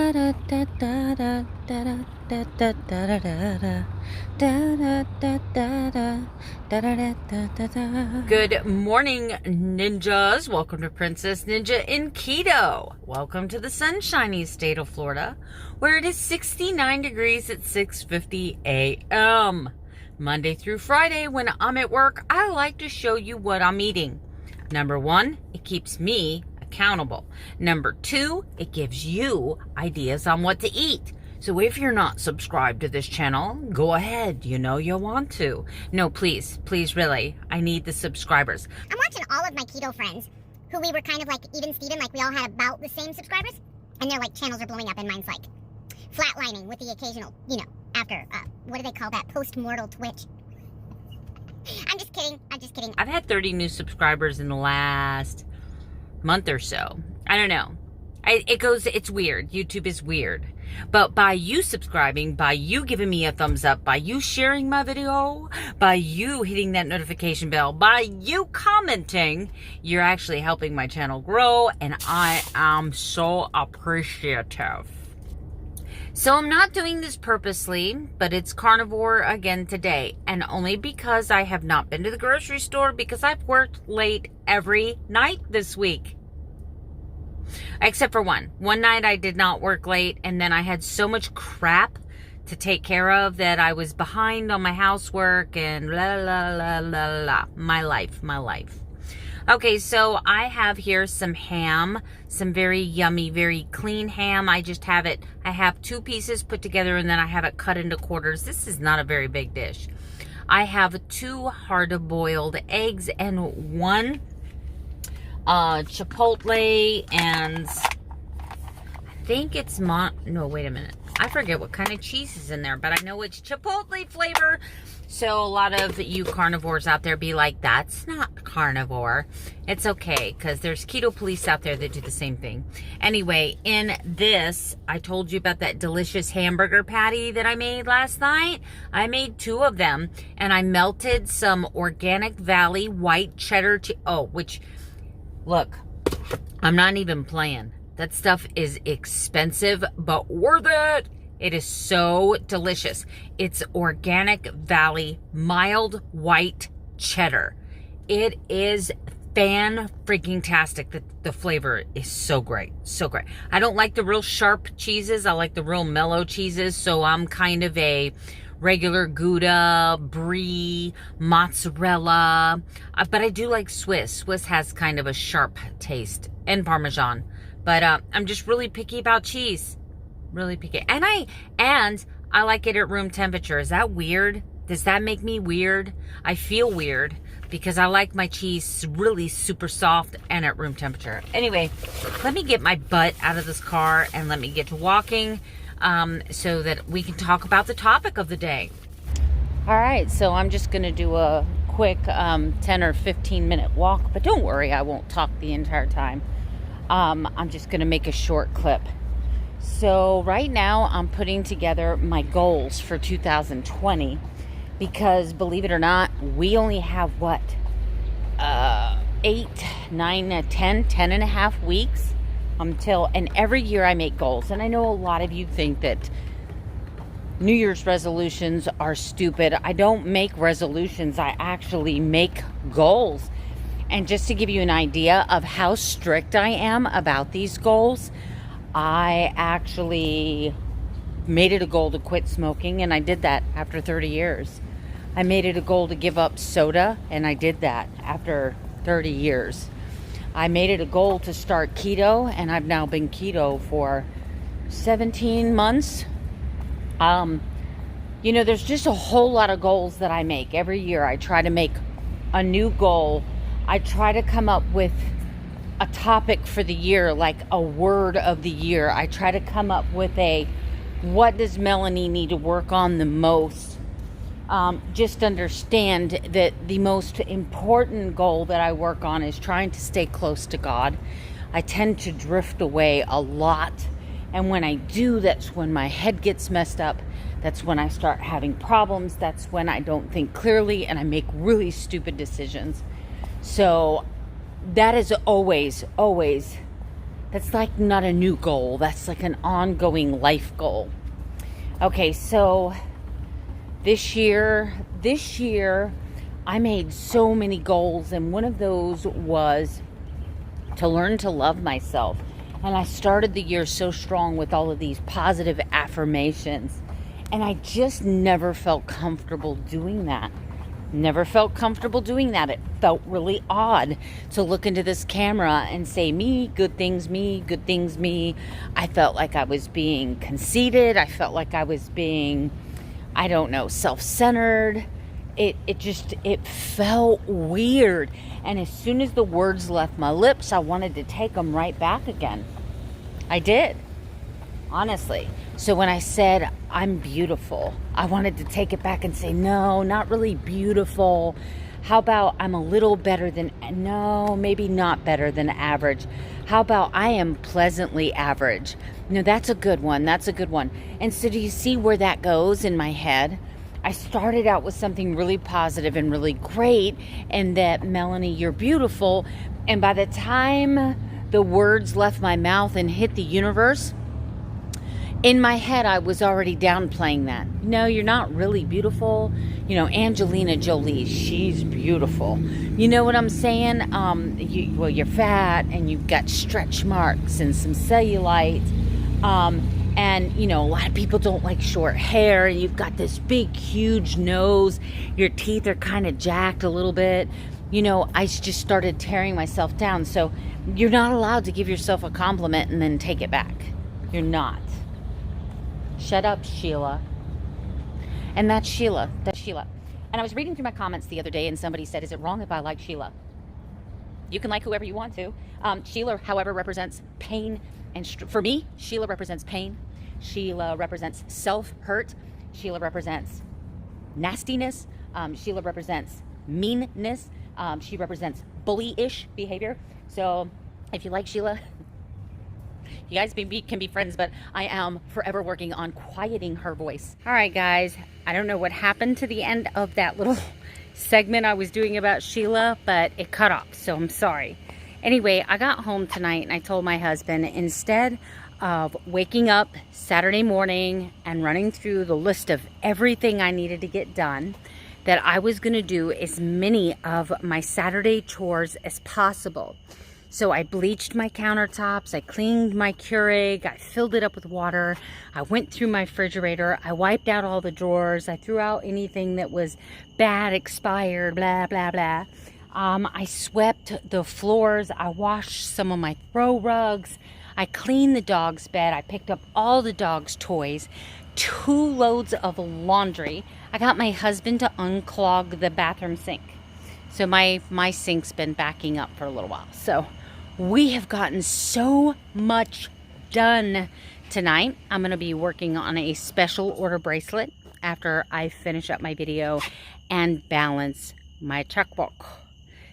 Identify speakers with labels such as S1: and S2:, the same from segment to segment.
S1: morning, ninjas. Welcome to Princess Ninja in Keto. Welcome to the sunshiny state of Florida, where it is 69 degrees at 6:50 a.m. Monday through Friday, when I'm at work, I like to show you what I'm eating. Number one, it keeps me accountable. Number two, it gives you ideas on what to eat. So if you're not subscribed to this channel, go ahead. You know you want to. No, please, really. I need the subscribers.
S2: I'm watching all of my keto friends, who we were kind of like even Steven, like we all had about the same subscribers, and their like channels are blowing up, and mine's like flatlining with the occasional, after, what do they call that? Post-mortal twitch. I'm just kidding.
S1: I've had 30 new subscribers in the last month or so. I don't know. It's weird. YouTube is weird. But by you subscribing, by you giving me a thumbs up, by you sharing my video, by you hitting that notification bell, by you commenting, you're actually helping my channel grow, and I am so appreciative. So I'm not doing this purposely, but it's carnivore again today, and only because I have not been to the grocery store because I've worked late every night this week. Except for one. One night I did not work late, and then I had so much crap to take care of that I was behind on my housework and la la la la la. My life. Okay, so I have here some ham, some very yummy, very clean ham. I have two pieces put together, and then I have it cut into quarters. This is not a very big dish. I have 2 hard-boiled eggs and 1 chipotle, and I think it's no, wait a minute. I forget what kind of cheese is in there, but I know it's chipotle flavor. So a lot of you carnivores out there be like, that's not carnivore. It's okay, because there's keto police out there that do the same thing. Anyway, in this, I told you about that delicious hamburger patty that I made last night. I made 2 of them, and I melted some Organic Valley white cheddar which, look, I'm not even playing. That stuff is expensive, but worth it. It is so delicious. It's Organic Valley mild white cheddar. It is fan-freaking-tastic. The flavor is so great. So great. I don't like the real sharp cheeses. I like the real mellow cheeses. So I'm kind of a regular Gouda, Brie, mozzarella. But I do like Swiss. Swiss has kind of a sharp taste, and Parmesan. But I'm just really picky about cheese. Really picky. And I like it at room temperature. Is that weird? Does that make me weird? I feel weird because I like my cheese really super soft and at room temperature. Anyway, let me get my butt out of this car and let me get to walking so that we can talk about the topic of the day. All right, so I'm just going to do a quick 10 or 15 minute walk, but don't worry, I won't talk the entire time. I'm just going to make a short clip. So right now I'm putting together my goals for 2020 because, believe it or not, we only have 8, 9, 10 and a half weeks and every year I make goals. And I know a lot of you think that New Year's resolutions are stupid. I don't make resolutions. I actually make goals. And just to give you an idea of how strict I am about these goals, I actually made it a goal to quit smoking, and I did that after 30 years. I made it a goal to give up soda, and I did that after 30 years. I made it a goal to start keto, and I've now been keto for 17 months. There's just a whole lot of goals that I make. Every year I try to make a new goal. I try to come up with a topic for the year, like a word of the year. I try to come up with what does Melanie need to work on the most? Just understand that the most important goal that I work on is trying to stay close to God. I tend to drift away a lot. And when I do, that's when my head gets messed up. That's when I start having problems. That's when I don't think clearly and I make really stupid decisions. So that is always That's like not a new goal. That's like an ongoing life goal. Okay, so this year, I made so many goals, and one of those was to learn to love myself. And I started the year so strong with all of these positive affirmations, and I just never felt comfortable doing that. Never felt comfortable doing that. It felt really odd to look into this camera and say, me, good things, me, good things, me. I felt like I was being conceited. I felt like I was being, I don't know, self-centered. It felt weird. And as soon as the words left my lips, I wanted to take them right back again. I did. Honestly. So when I said, I'm beautiful, I wanted to take it back and say, no, not really beautiful. How about I'm a little better than, no, maybe not better than average. How about I am pleasantly average? No, that's a good one. That's a good one. And so do you see where that goes in my head? I started out with something really positive and really great, and that, Melanie, you're beautiful. And by the time the words left my mouth and hit the universe, in my head, I was already downplaying that. No, you're not really beautiful. You know, Angelina Jolie, she's beautiful. You know what I'm saying? You're fat and you've got stretch marks and some cellulite. And, you know, a lot of people don't like short hair. You've got this big, huge nose. Your teeth are kind of jacked a little bit. You know, I just started tearing myself down. So you're not allowed to give yourself a compliment and then take it back. You're not. Shut up, Sheila. And that's Sheila. That's Sheila. And I was reading through my comments the other day, and somebody said, is it wrong if I like Sheila? You can like whoever you want to. Sheila, however, represents pain. And for me, Sheila represents pain. Sheila represents self-hurt. Sheila represents nastiness. Sheila represents meanness. She represents bully-ish behavior. So if you like Sheila, you guys can be friends, but I am forever working on quieting her voice. All right, guys. I don't know what happened to the end of that little segment I was doing about Sheila, but it cut off, so I'm sorry. Anyway, I got home tonight and I told my husband, instead of waking up Saturday morning and running through the list of everything I needed to get done, that I was going to do as many of my Saturday chores as possible. So I bleached my countertops, I cleaned my Keurig, I filled it up with water, I went through my refrigerator, I wiped out all the drawers, I threw out anything that was bad, expired, blah, blah, blah. I swept the floors, I washed some of my throw rugs, I cleaned the dog's bed, I picked up all the dog's toys, 2 loads of laundry. I got my husband to unclog the bathroom sink. So my sink's been backing up for a little while. So we have gotten so much done tonight. I'm going to be working on a special order bracelet after I finish up my video and balance my checkbook.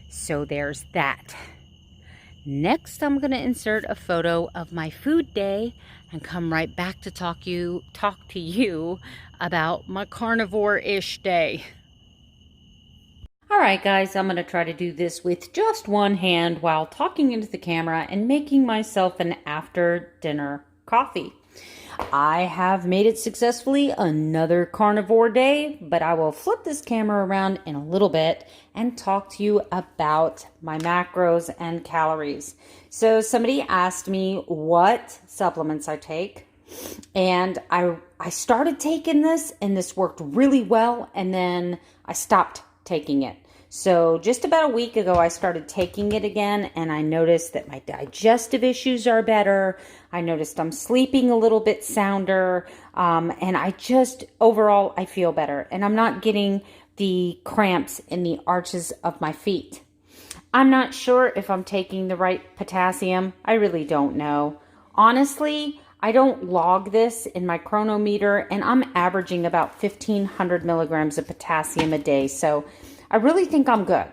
S1: So there's that. Next, I'm going to insert a photo of my food day and come right back to talk to you about my carnivore-ish day. All right, guys, I'm going to try to do this with just one hand while talking into the camera and making myself an after-dinner coffee. I have made it successfully another carnivore day, but I will flip this camera around in a little bit and talk to you about my macros and calories. So somebody asked me what supplements I take, and I started taking this, and this worked really well, and then I stopped taking it. So just about a week ago, I started taking it again, and I noticed that my digestive issues are better. I noticed I'm sleeping a little bit sounder, and overall, I feel better, and I'm not getting the cramps in the arches of my feet. I'm not sure if I'm taking the right potassium. I really don't know. Honestly, I don't log this in my chronometer, and I'm averaging about 1,500 milligrams of potassium a day, so I really think I'm good.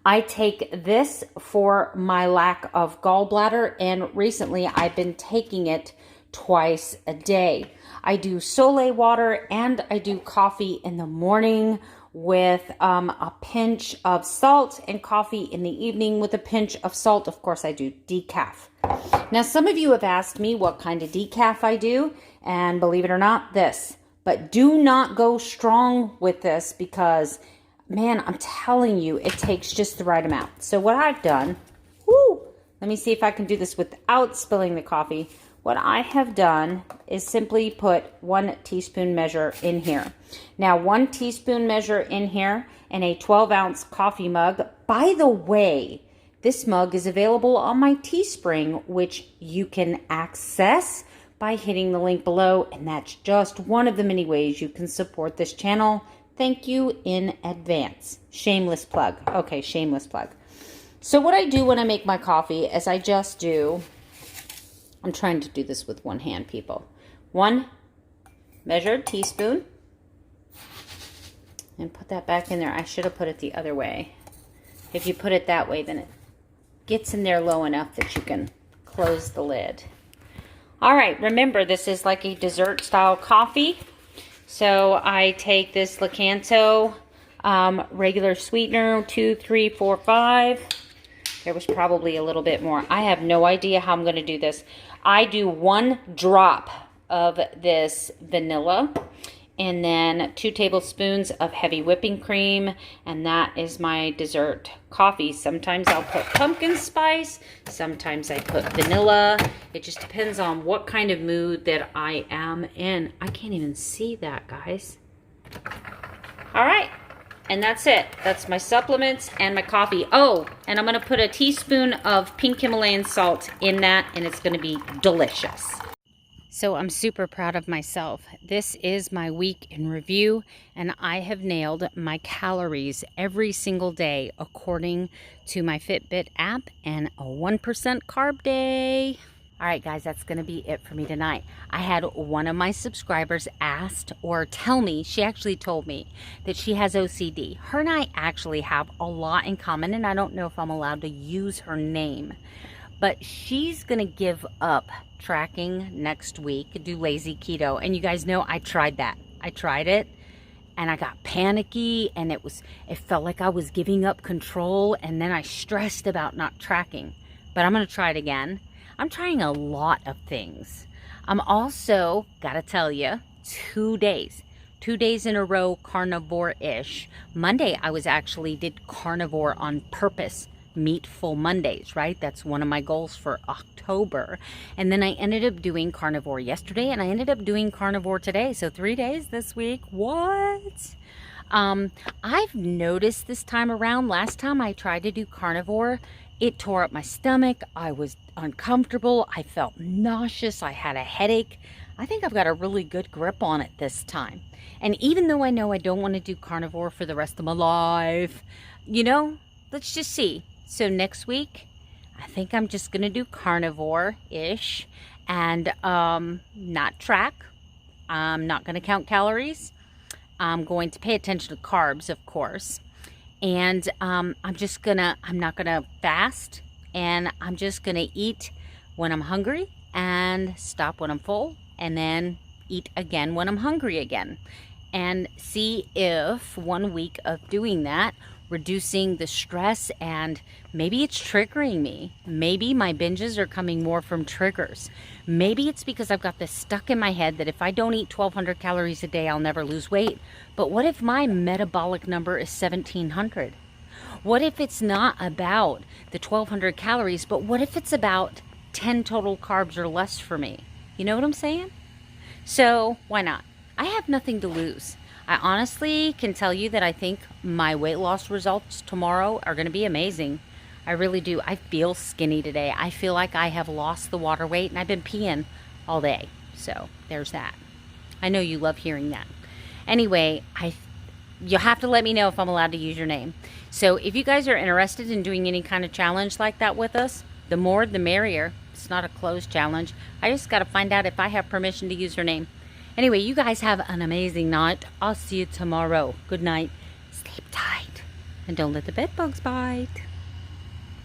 S1: I take this for my lack of gallbladder, and recently I've been taking it twice a day. I do Soleil water and I do coffee in the morning with a pinch of salt, and coffee in the evening with a pinch of salt. Of course, I do decaf. Now, some of you have asked me what kind of decaf I do, and believe it or not, this. But do not go strong with this because, man, I'm telling you, it takes just the right amount. So what I've done, let me see if I can do this without spilling the coffee. What I have done is simply put 1 teaspoon measure in here. Now, 1 teaspoon measure in here in a 12-ounce coffee mug. By the way, this mug is available on my Teespring, which you can access by hitting the link below. And that's just one of the many ways you can support this channel. Thank you in advance. Shameless plug. Okay, shameless plug. So what I do when I make my coffee is I just do, I'm trying to do this with one hand, people. 1 measured teaspoon. And put that back in there. I should have put it the other way. If you put it that way, then it gets in there low enough that you can close the lid. All right, remember, this is like a dessert style coffee. So I take this Lakanto regular sweetener, 2, 3, 4, 5. There was probably a little bit more. I have no idea how I'm going to do this. I do 1 drop of this vanilla and then 2 tablespoons of heavy whipping cream, and that is my dessert coffee. Sometimes I'll put pumpkin spice, sometimes I put vanilla. It just depends on what kind of mood that I am in. I can't even see that, guys. All right. And that's it. That's my supplements and my coffee. Oh, and I'm going to put a teaspoon of pink Himalayan salt in that, and it's going to be delicious. So I'm super proud of myself. This is my week in review, and I have nailed my calories every single day according to my Fitbit app, and a 1% carb day. All right, guys, that's going to be it for me tonight. I had one of my subscribers asked or tell me, she actually told me that she has OCD. Her and I actually have a lot in common, and I don't know if I'm allowed to use her name. But she's going to give up tracking next week, do lazy keto. And you guys know I tried that. I tried it, and I got panicky, and it felt like I was giving up control, and then I stressed about not tracking. But I'm going to try it again. I'm trying a lot of things. I'm also, gotta tell you, 2 days in a row carnivore-ish. Monday, I did carnivore on purpose. Meatful Mondays, right? That's one of my goals for October. And then I ended up doing carnivore yesterday, and I ended up doing carnivore today. So 3 days this week. What? I've noticed this time around, last time I tried to do carnivore, it tore up my stomach. I was uncomfortable. I felt nauseous. I had a headache. I think I've got a really good grip on it this time. And even though I know I don't want to do carnivore for the rest of my life, you know, let's just see. So next week, I think I'm just going to do carnivore-ish and not track. I'm not going to count calories. I'm going to pay attention to carbs, of course. And I'm not gonna fast, and I'm just gonna eat when I'm hungry and stop when I'm full, and then eat again when I'm hungry again. And see if 1 week of doing that, reducing the stress, and maybe it's triggering me. Maybe my binges are coming more from triggers. Maybe it's because I've got this stuck in my head that if I don't eat 1,200 calories a day, I'll never lose weight. But what if my metabolic number is 1,700? What if it's not about the 1,200 calories, but what if it's about 10 total carbs or less for me? You know what I'm saying? So why not? I have nothing to lose. I honestly can tell you that I think my weight loss results tomorrow are going to be amazing. I really do. I feel skinny today. I feel like I have lost the water weight, and I've been peeing all day. So there's that. I know you love hearing that. Anyway, you'll have to let me know if I'm allowed to use your name. So if you guys are interested in doing any kind of challenge like that with us, the more the merrier. It's not a closed challenge. I just got to find out if I have permission to use your name. Anyway, you guys have an amazing night. I'll see you tomorrow. Good night. Sleep tight. And don't let the bed bugs bite.